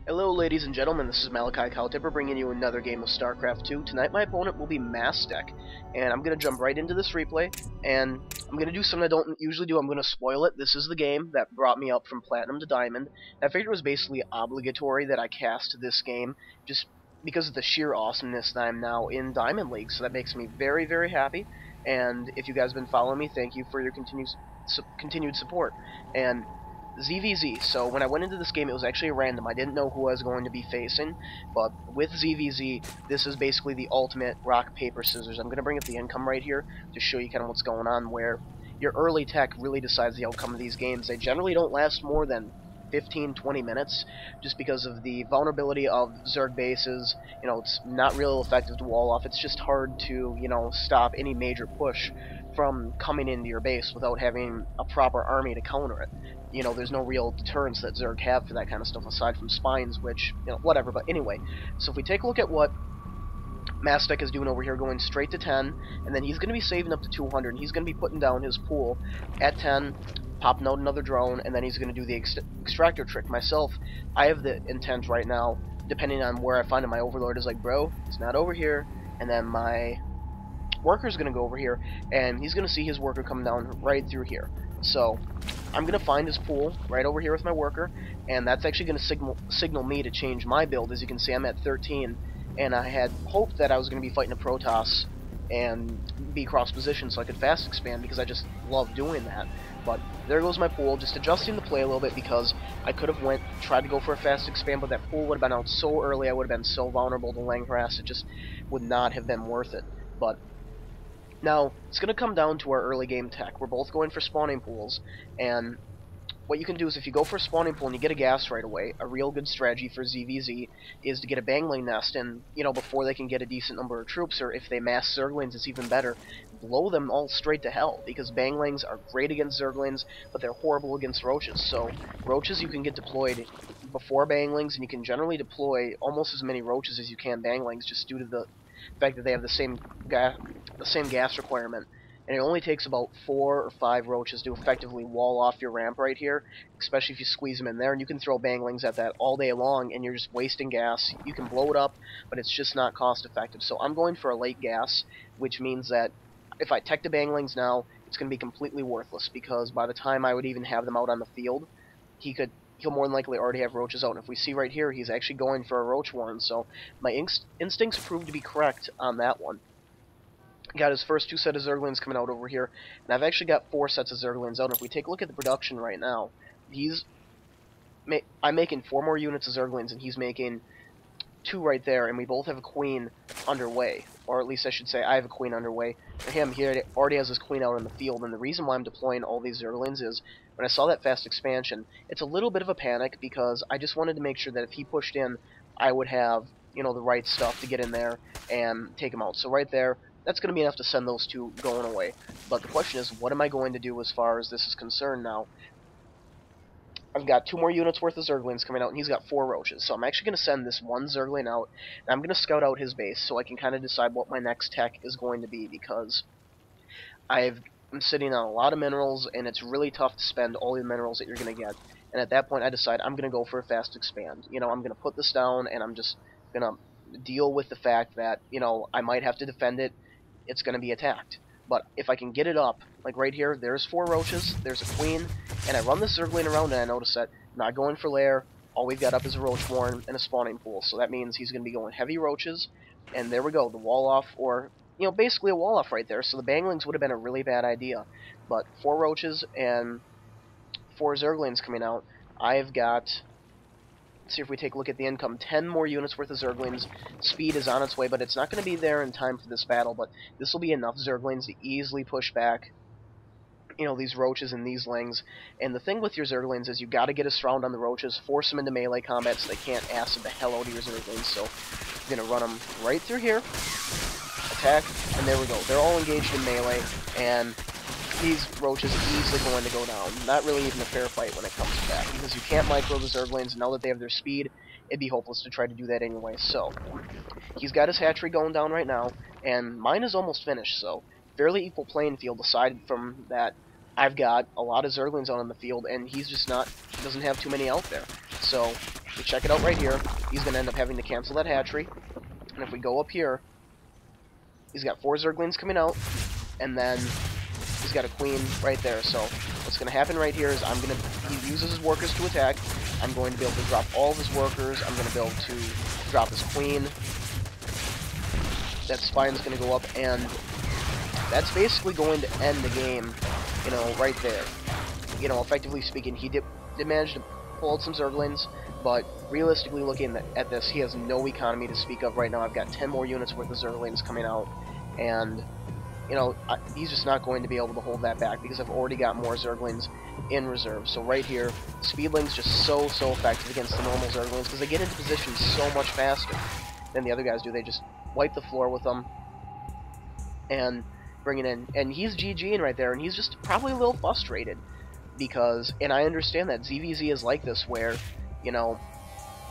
Hello ladies and gentlemen, this is Malikicowtipper bringing you another game of StarCraft 2. Tonight my opponent will be MasDack, and I'm going to jump right into this replay, and I'm going to do something I don't usually do. I'm going to spoil it. This is the game that brought me up from Platinum to Diamond. I figured it was basically obligatory that I cast this game, just because of the sheer awesomeness that I'm now in Diamond League, so that makes me very, very happy, and if you guys have been following me, thank you for your continued support. And ZvZ. So when I went into this game, it was actually random. I didn't know who I was going to be facing, but with ZvZ, this is basically the ultimate rock, paper, scissors. I'm going to bring up the income right here to show you kind of what's going on, where your early tech really decides the outcome of these games. They generally don't last more than 15-20 minutes, just because of the vulnerability of Zerg bases. You know, it's not real effective to wall off. It's just hard to, you know, stop any major push from coming into your base without having a proper army to counter it. You know, there's no real deterrence that Zerg have for that kind of stuff aside from spines, which, you know, whatever. But anyway, so if we take a look at what MasDack is doing over here, going straight to 10, and then he's going to be saving up to 200, and he's going to be putting down his pool at 10, popping out another drone, and then he's going to do the extractor trick. Myself, I have the intent right now, depending on where I find him, my overlord is like, bro, it's not over here, and then my worker's going to go over here, and he's going to see his worker come down right through here. So I'm going to find his pool right over here with my worker, and that's actually going to signal me to change my build. As you can see, I'm at 13, and I had hoped that I was going to be fighting a Protoss and be cross position so I could fast expand, because I just love doing that. But there goes my pool, just adjusting the play a little bit, because I could have tried to go for a fast expand, but that pool would have been out so early, I would have been so vulnerable to Lang harass, it just would not have been worth it. But now, it's going to come down to our early game tech. We're both going for spawning pools, and what you can do is if you go for a spawning pool and you get a gas right away, a real good strategy for ZvZ is to get a Bangling nest, and, you know, before they can get a decent number of troops, or if they mass Zerglings, it's even better, blow them all straight to hell, because Banglings are great against Zerglings, but they're horrible against Roaches. So, Roaches you can get deployed before Banglings, and you can generally deploy almost as many Roaches as you can Banglings, just due to the fact that they have the same gas requirement, and it only takes about 4 or 5 Roaches to effectively wall off your ramp right here, especially if you squeeze them in there, and you can throw Banglings at that all day long, and you're just wasting gas. You can blow it up, but it's just not cost effective. So I'm going for a late gas, which means that if I tech the Banglings now, it's going to be completely worthless, because by the time I would even have them out on the field, he'll more than likely already have Roaches out. And if we see right here, he's actually going for a Roach Warren, so my instincts proved to be correct on that one. Got his first 2 sets of Zerglings coming out over here, and I've actually got 4 sets of Zerglings out. And if we take a look at the production right now, I'm making 4 more units of Zerglings, and he's making 2 right there, and we both have a queen underway, or at least I should say I have a queen underway. For him, he already has his queen out in the field, and the reason why I'm deploying all these Zerglings is, when I saw that fast expansion, it's a little bit of a panic, because I just wanted to make sure that if he pushed in, I would have, you know, the right stuff to get in there and take him out. So right there, that's going to be enough to send those 2 going away. But the question is, what am I going to do as far as this is concerned now? I've got 2 more units worth of Zerglings coming out, and he's got 4 Roaches. So I'm actually going to send this 1 Zergling out, and I'm going to scout out his base so I can kind of decide what my next tech is going to be, because I'm sitting on a lot of minerals, and it's really tough to spend all the minerals that you're going to get. And at that point, I decide I'm going to go for a fast expand. You know, I'm going to put this down, and I'm just going to deal with the fact that, you know, I might have to defend it. It's going to be attacked. But if I can get it up, like right here, there's 4 Roaches, there's a queen, and I run this Zergling around, and I notice that I'm not going for lair. All we've got up is a Roach Warren and a spawning pool. So that means he's going to be going heavy Roaches, and there we go, the wall off, or, you know, basically a wall off right there. So the Banglings would have been a really bad idea. But 4 Roaches and 4 Zerglings coming out. I've got, let's see if we take a look at the income, 10 more units worth of Zerglings. Speed is on its way, but it's not going to be there in time for this battle, but this will be enough Zerglings to easily push back, you know, these Roaches and these Lings. And the thing with your Zerglings is you got to get a surround on the Roaches, force them into melee combat so they can't acid the hell out of your Zerglings. So I'm going to run them right through here, attack, and there we go. They're all engaged in melee, and these Roaches are easily going to go down. Not really even a fair fight when it comes to that, because you can't micro the Zerglings, and now that they have their speed, it'd be hopeless to try to do that anyway. So, he's got his hatchery going down right now, and mine is almost finished, so fairly equal playing field, aside from that I've got a lot of Zerglings out on the field, and he's just doesn't have too many out there. So, you check it out right here. He's going to end up having to cancel that hatchery. And if we go up here, he's got 4 Zerglings coming out, and then he's got a queen right there. So what's going to happen right here is he uses his workers to attack. I'm going to be able to drop all of his workers. I'm going to be able to drop his queen. That spine's going to go up, and that's basically going to end the game, you know, right there. You know, effectively speaking, he did manage to pull out some Zerglings, but realistically looking at this, he has no economy to speak of right now. I've got 10 more units worth of Zerglings coming out, and, you know, he's just not going to be able to hold that back because I've already got more Zerglings in reserve. So right here, Speedling's just so effective against the normal Zerglings because they get into position so much faster than the other guys do. They just wipe the floor with them and bring it in. And he's GGing right there, and he's just probably a little frustrated because, and I understand that ZvZ is like this where, you know,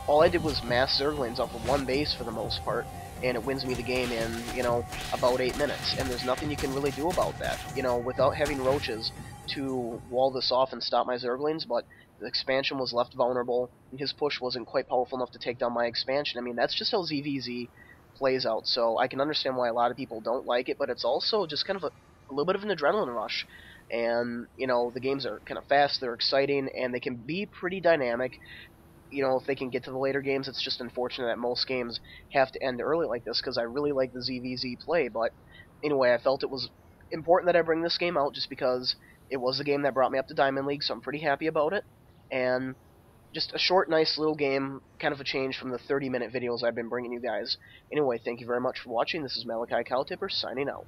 all I did was mass Zerglings off of one base for the most part, and it wins me the game in, you know, about 8 minutes, and there's nothing you can really do about that, you know, without having roaches to wall this off and stop my Zerglings. But the expansion was left vulnerable, and his push wasn't quite powerful enough to take down my expansion. I mean, that's just how ZvZ plays out, so I can understand why a lot of people don't like it, but it's also just kind of a little bit of an adrenaline rush. And, you know, the games are kind of fast, they're exciting, and they can be pretty dynamic. You know, if they can get to the later games, it's just unfortunate that most games have to end early like this, because I really like the ZvZ play. But anyway, I felt it was important that I bring this game out just because it was the game that brought me up to Diamond League, so I'm pretty happy about it. And just a short, nice little game, kind of a change from the 30-minute videos I've been bringing you guys. Anyway, thank you very much for watching. This is Malikicowtipper signing out.